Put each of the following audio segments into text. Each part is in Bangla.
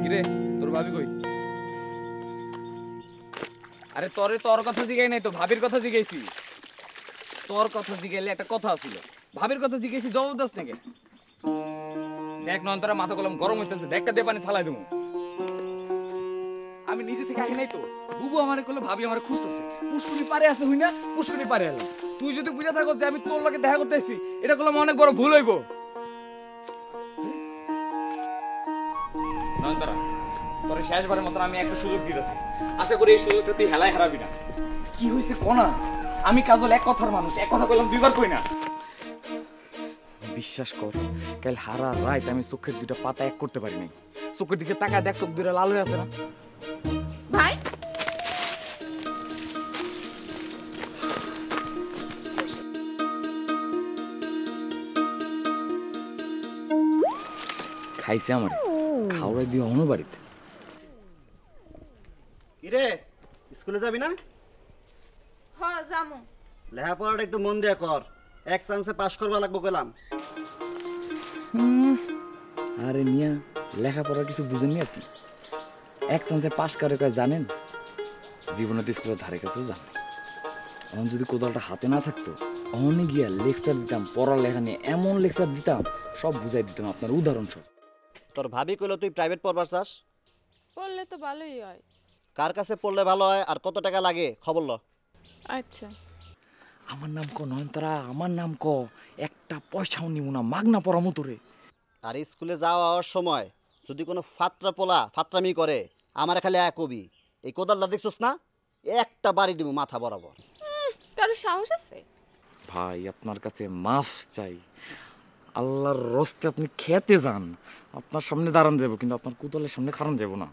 কিরে তোর ভাবি কই? আরে তোর কথা জিগাই নাই তো, ভাবির কথা জিগাইছি। তোর কথা জিগাইলে একটা কথা ছিল, ভাবির কথা জিগাইছি জবরদস্ত নাকি? দেখ নয়নতারা মাথা কলম গরম হইতেছে, দেখা দিয়ে পানি ফালাই দেবো। আমি নিজে থেকে আহি নাই তো, বুবু আমারে কইলো ভাবি আমারে খুঁজতেছে, পুষ্কুনি পারে আছে হই না, পুষ্কুনি পারে এলাম। তুই যদি বুঝা থাকো যে আমি তোর লগে দেখা করতে আসছি, এটা করলাম অনেক বড় ভুল হইব। নয়নতারা তোর শেষবারের মতন আমি একটা সুযোগ দিতেছি, আশা করি এই সুযোগটা তুই হেলায় হারাবি না। কি হয়েছে কোনা? আমি কাজল এক কথার মানুষ, এক কথা কইলাম দুইবার কই না। বিশ্বাস কর, কাল হারা রাত আমি চোখের দুইটা পাতা এক করতে পারি নাই। চোখের দিকে তাকায় দেখ, চোখ দুইটা লাল হয়ে আছে না? ভাই খাইছে আমার খাওয়াই দিয়ে অন্য বাড়িতে। কিরে স্কুলে যাবি না? হ্যাঁ যামু। লেখাপড়াটা একটু মন দিয়ে কর, এক চান্সে পাস করবা লাগবো গেলাম। আরে মিয়া লেখাপড়া কিছু বুঝেননি আপনি? এক চান্সে পাস করে জানেন? জীবনে তো স্কুলের ধারে কাছেও যান। এখন যদি কোদালটা হাতে না থাকতো, অনে গিয়া লেকচার দিতাম, পড়ালেখা নিয়ে এমন লেকচার দিতাম, সব বুঝাই দিতাম আপনার উদাহরণ সব। তোর ভাবি কইলো তুই প্রাইভেট পড়বার চাস? পড়লে তো ভালোই হয়। কার কাছে পড়লে ভালো হয় আর কত টাকা লাগে খবর ল। আচ্ছা আমার নাম ক নয়নতারা, আমার নাম ক, একটা পয়সাও নিব না, মাগনা পড়ামো তোরে। আর স্কুলে যাওয়ার সময় যদি কোনো ফাত্রা পোলা ফাত্রামি করে, আমার খালি এক কবি এই কোদালটা দেখছস না, একটা বাড়ি দিব মাথা বরাবর। কারো সাহস আছে? ভাই আপনার কাছে মাফ চাই, আল্লাহর রস্তে আপনি খেতে যান, আপনার সামনে দাঁড়ান যাবো, কিন্তু আপনার কোদালের সামনে খারান যাবো না।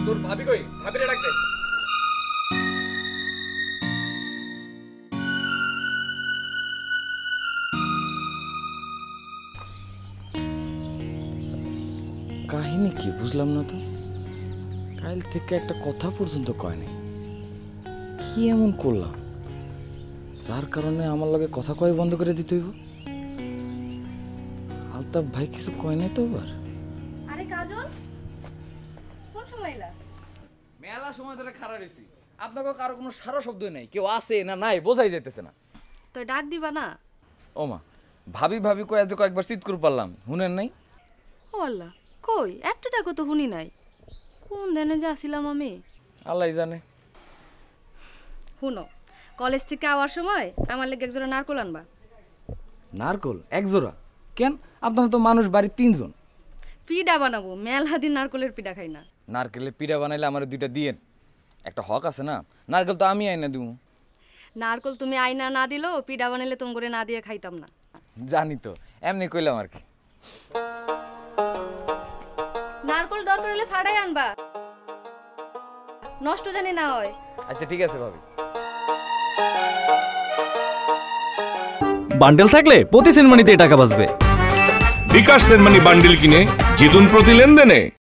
তোর ভাবি কই? ভাবিরে ডাক দে। কাহিনী কি বুঝলাম না তো, কাল থেকে একটা কথা পর্যন্ত কয় নাই। কি এমন করলাম যার কারণে আমার লগে কথা কয় বন্ধ করে দিতে হইব? আলতাফ ভাই কিছু কয় নাই তো? আবার আরে কাজল কোন সময় এলা? মেলা সময় ধরে খাড়া রইছি, আপনাকে কারো কোনো সারা শব্দ নাই, কেউ আছে না নাই বোঝাই যাইতেছে না। তো ডাক দিবা না? ও মা, ভাবি ভাবি কয়ে যে কয়েকবার চিৎ করে পারলাম, শুনেন নাই? ও আল্লাহ, কই একটা ডাকও তো শুনি নাই। কোন দিনে যে আসিলাম আমি? আল্লাহ জানে। শুনো, কলেজ থেকে আওয়ার সময় আমার লেগে একজোড়া নারকল আনবা। নারকল এক জোড়া? কেন, আপনার তো মানুষ বাড়ির 3 জন। পিঠা বানাবো, মেলা দিন নারকলের পিঠা খাই না। নারকেলের পিঠা বানাইলে আমার 2টা দিয়েন, একটা হক আছে না। নারকেল তো আমি আইনা দিব। নারকল তুমি আইনা না দিলেও পিঠা বানাইলে তুমি করে না দিয়ে খাইতাম না। জানি তো, এমনি কইলাম আর কি। নারকল দরকার হলে ফাড়াই আনবা, নষ্ট জানি না হয়। আচ্ছা ঠিক আছে ভাবি। বান্ডেল থাকলে প্রতি সেনমানিতে টাকা বাঁচবে। বিকাশ সেনমানি বান্ডিল কিনে জিতুন প্রতি লেনদেনে।